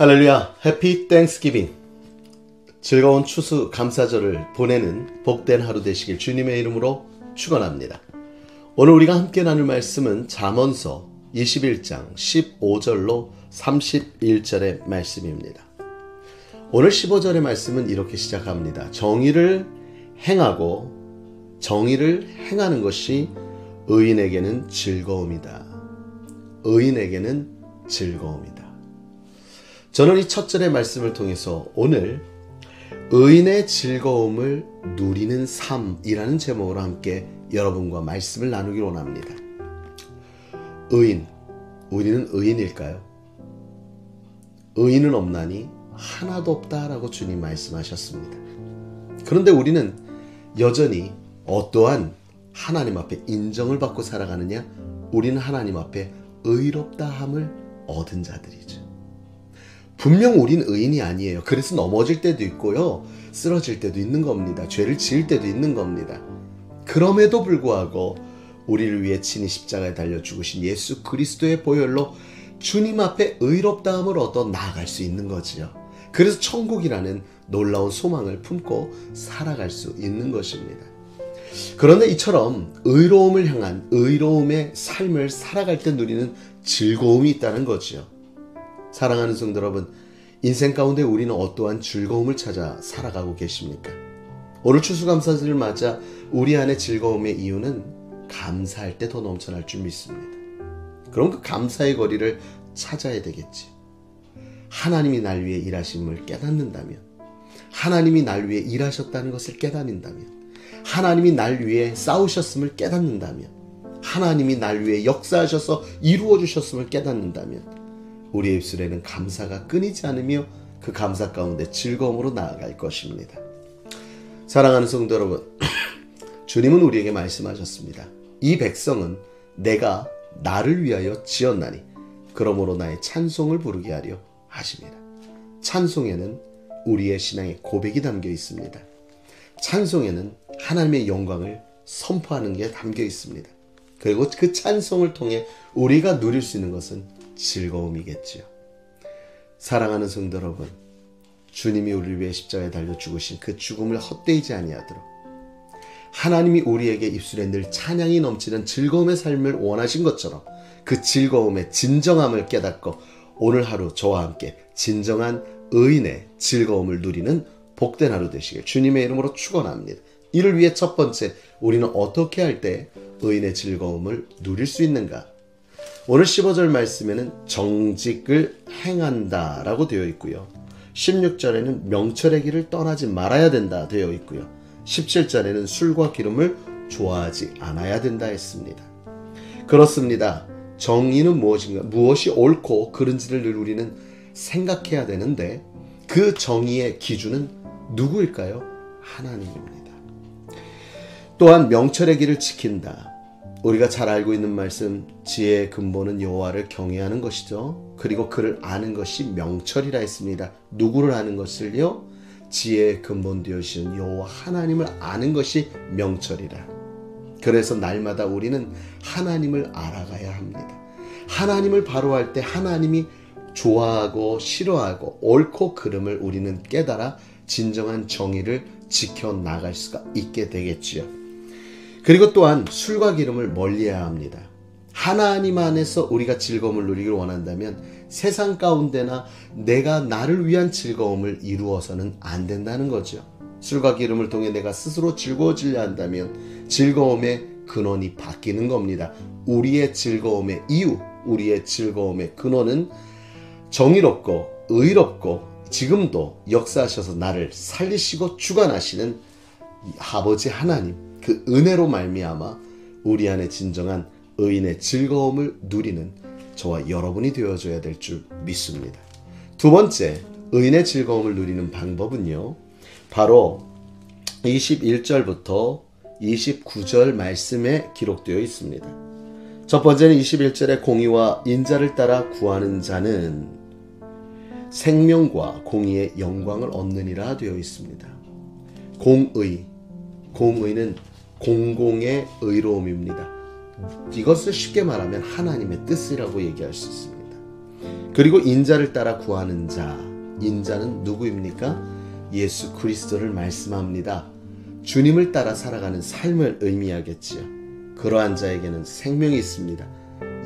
할렐루야, 해피 땡스기빙. 즐거운 추수 감사절을 보내는 복된 하루 되시길 주님의 이름으로 축원합니다. 오늘 우리가 함께 나눌 말씀은 잠언서 21장 15절로 31절의 말씀입니다. 오늘 15절의 말씀은 이렇게 시작합니다. 정의를 행하는 것이 의인에게는 즐거움이다. 의인에게는 즐거움이다. 저는 이 첫 절의 말씀을 통해서 오늘 의인의 즐거움을 누리는 삶이라는 제목으로 함께 여러분과 말씀을 나누기 원합니다. 의인, 우리는 의인일까요? 의인은 없나니 하나도 없다라고 주님 말씀하셨습니다. 그런데 우리는 여전히 어떠한 하나님 앞에 인정을 받고 살아가느냐? 우리는 하나님 앞에 의롭다함을 얻은 자들이죠. 분명 우린 의인이 아니에요. 그래서 넘어질 때도 있고요. 쓰러질 때도 있는 겁니다. 죄를 지을 때도 있는 겁니다. 그럼에도 불구하고 우리를 위해 친히 십자가에 달려 죽으신 예수 그리스도의 보혈로 주님 앞에 의롭다함을 얻어 나아갈 수 있는 거지요. 그래서 천국이라는 놀라운 소망을 품고 살아갈 수 있는 것입니다. 그런데 이처럼 의로움을 향한 의로움의 삶을 살아갈 때 누리는 즐거움이 있다는 거지요. 사랑하는 성도 여러분, 인생 가운데 우리는 어떠한 즐거움을 찾아 살아가고 계십니까? 오늘 추수감사절을 맞아 우리 안에 즐거움의 이유는 감사할 때 더 넘쳐날 줄 믿습니다. 그럼 그 감사의 거리를 찾아야 되겠지. 하나님이 날 위해 일하심을 깨닫는다면, 하나님이 날 위해 일하셨다는 것을 깨닫는다면, 하나님이 날 위해 싸우셨음을 깨닫는다면, 하나님이 날 위해 역사하셔서 이루어주셨음을 깨닫는다면 우리의 입술에는 감사가 끊이지 않으며 그 감사 가운데 즐거움으로 나아갈 것입니다. 사랑하는 성도 여러분, 주님은 우리에게 말씀하셨습니다. 이 백성은 내가 나를 위하여 지었나니 그러므로 나의 찬송을 부르게 하려 하십니다. 찬송에는 우리의 신앙의 고백이 담겨 있습니다. 찬송에는 하나님의 영광을 선포하는 게 담겨 있습니다. 그리고 그 찬송을 통해 우리가 누릴 수 있는 것은 즐거움이겠지요. 사랑하는 성도 여러분, 주님이 우리를 위해 십자가에 달려 죽으신 그 죽음을 헛되이지 아니하도록 하나님이 우리에게 입술에 늘 찬양이 넘치는 즐거움의 삶을 원하신 것처럼 그 즐거움의 진정함을 깨닫고 오늘 하루 저와 함께 진정한 의인의 즐거움을 누리는 복된 하루 되시길 주님의 이름으로 축원합니다. 이를 위해 첫 번째, 우리는 어떻게 할 때 의인의 즐거움을 누릴 수 있는가? 오늘 15절 말씀에는 정직을 행한다 라고 되어 있고요. 16절에는 명철의 길을 떠나지 말아야 된다 되어 있고요. 17절에는 술과 기름을 좋아하지 않아야 된다 했습니다. 그렇습니다. 정의는 무엇인가? 무엇이 옳고 그른지를 늘 우리는 생각해야 되는데 그 정의의 기준은 누구일까요? 하나님입니다. 또한 명철의 길을 지킨다. 우리가 잘 알고 있는 말씀, 지혜의 근본은 여호와를 경외하는 것이죠. 그리고 그를 아는 것이 명철이라 했습니다. 누구를 아는 것을요? 지혜의 근본 되시는 여호와 하나님을 아는 것이 명철이라. 그래서 날마다 우리는 하나님을 알아가야 합니다. 하나님을 바로 할 때 하나님이 좋아하고 싫어하고 옳고 그름을 우리는 깨달아 진정한 정의를 지켜나갈 수가 있게 되겠지요. 그리고 또한 술과 기름을 멀리해야 합니다. 하나님 안에서 우리가 즐거움을 누리길 원한다면 세상 가운데나 내가 나를 위한 즐거움을 이루어서는 안 된다는 거죠. 술과 기름을 통해 내가 스스로 즐거워지려 한다면 즐거움의 근원이 바뀌는 겁니다. 우리의 즐거움의 이유, 우리의 즐거움의 근원은 정의롭고 의롭고 지금도 역사하셔서 나를 살리시고 주관하시는 아버지 하나님, 그 은혜로 말미암아 우리 안에 진정한 의인의 즐거움을 누리는 저와 여러분이 되어줘야 될 줄 믿습니다. 두 번째, 의인의 즐거움을 누리는 방법은요, 바로 21절부터 29절 말씀에 기록되어 있습니다. 첫 번째는 21절에 공의와 인자를 따라 구하는 자는 생명과 공의의 영광을 얻느니라 되어 있습니다. 공의는 공공의 의로움입니다. 이것을 쉽게 말하면 하나님의 뜻이라고 얘기할 수 있습니다. 그리고 인자를 따라 구하는 자, 인자는 누구입니까? 예수 그리스도를 말씀합니다. 주님을 따라 살아가는 삶을 의미하겠지요. 그러한 자에게는 생명이 있습니다.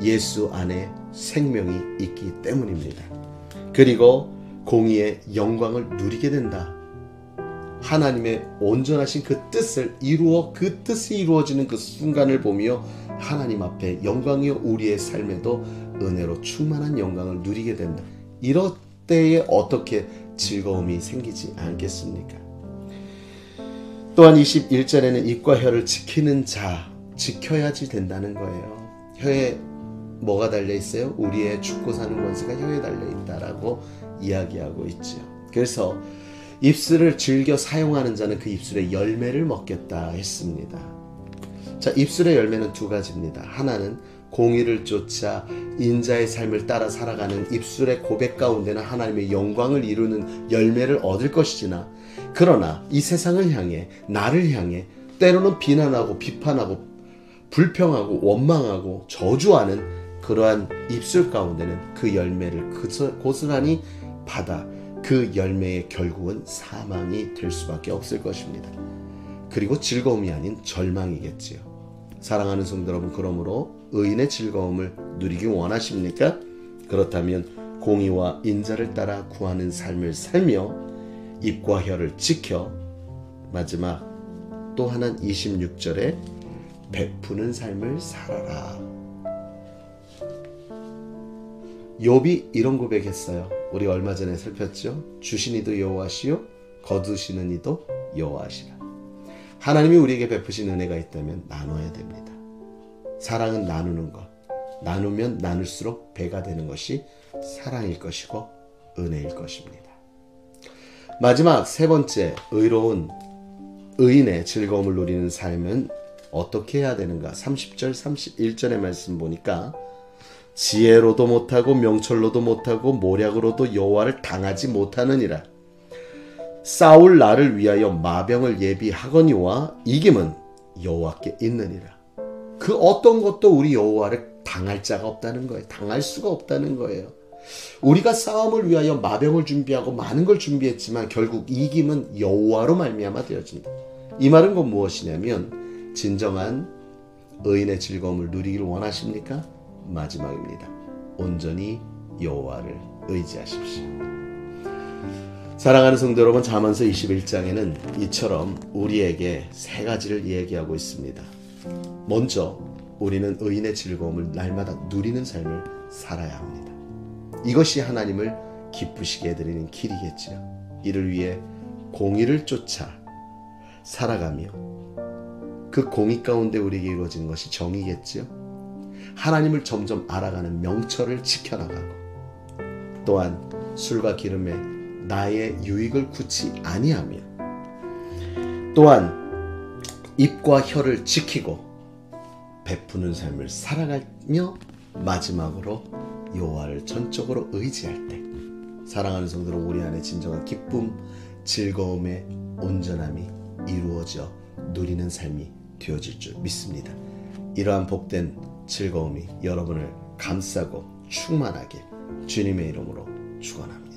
예수 안에 생명이 있기 때문입니다. 그리고 공의의 영광을 누리게 된다. 하나님의 온전하신 그 뜻을 이루어 그 뜻이 이루어지는 그 순간을 보며 하나님 앞에 영광이요 우리의 삶에도 은혜로 충만한 영광을 누리게 된다. 이럴 때에 어떻게 즐거움이 생기지 않겠습니까? 또한 21절에는 입과 혀를 지키는 자, 지켜야지 된다는 거예요. 혀에 뭐가 달려있어요? 우리의 죽고 사는 권세가 혀에 달려있다라고 이야기하고 있죠. 그래서 입술을 즐겨 사용하는 자는 그 입술의 열매를 먹겠다 했습니다. 자, 입술의 열매는 두 가지입니다. 하나는 공의를 쫓아 인자의 삶을 따라 살아가는 입술의 고백 가운데는 하나님의 영광을 이루는 열매를 얻을 것이지나, 그러나 이 세상을 향해, 나를 향해 때로는 비난하고 비판하고 불평하고 원망하고 저주하는 그러한 입술 가운데는 그 열매를 고스란히 받아 그 열매의 결국은 사망이 될 수밖에 없을 것입니다. 그리고 즐거움이 아닌 절망이겠지요. 사랑하는 성도 여러분, 그러므로 의인의 즐거움을 누리기 원하십니까? 그렇다면 공의와 인자를 따라 구하는 삶을 살며 입과 혀를 지켜, 마지막 또 하나는 26절에 베푸는 삶을 살아라. 욥이 이런 고백했어요. 우리 얼마 전에 살폈죠. 주신 이도 여호와시요 거두시는 이도 여호와시라. 하나님이 우리에게 베푸신 은혜가 있다면 나눠야 됩니다. 사랑은 나누는 것. 나누면 나눌수록 배가 되는 것이 사랑일 것이고 은혜일 것입니다. 마지막 세 번째, 의로운 의인의 즐거움을 누리는 삶은 어떻게 해야 되는가? 30절 31절의 말씀 보니까 지혜로도 못하고 명철로도 못하고 모략으로도 여호와를 당하지 못하느니라. 싸울 나를 위하여 마병을 예비하거니와 이김은 여호와께 있느니라. 그 어떤 것도 우리 여호와를 당할 자가 없다는 거예요. 당할 수가 없다는 거예요. 우리가 싸움을 위하여 마병을 준비하고 많은 걸 준비했지만 결국 이김은 여호와로 말미암아 되어진다. 이 말은 곧 무엇이냐면 진정한 의인의 즐거움을 누리기를 원하십니까? 마지막입니다. 온전히 여호와를 의지하십시오. 사랑하는 성도 여러분, 잠언서 21장에는 이처럼 우리에게 세 가지를 얘기하고 있습니다. 먼저 우리는 의인의 즐거움을 날마다 누리는 삶을 살아야 합니다. 이것이 하나님을 기쁘시게 해드리는 길이겠지요. 이를 위해 공의를 쫓아 살아가며 그 공의 가운데 우리에게 이루어지는 것이 정의겠지요. 하나님을 점점 알아가는 명철을 지켜나가고, 또한 술과 기름에 나의 유익을 굳이 아니하며, 또한 입과 혀를 지키고 베푸는 삶을 살아가며, 마지막으로 여호와를 전적으로 의지할 때 사랑하는 성도로 우리 안에 진정한 기쁨, 즐거움의 온전함이 이루어져 누리는 삶이 되어질 줄 믿습니다. 이러한 복된 즐거움이 여러분을 감싸고 충만하게 주님의 이름으로 축원합니다.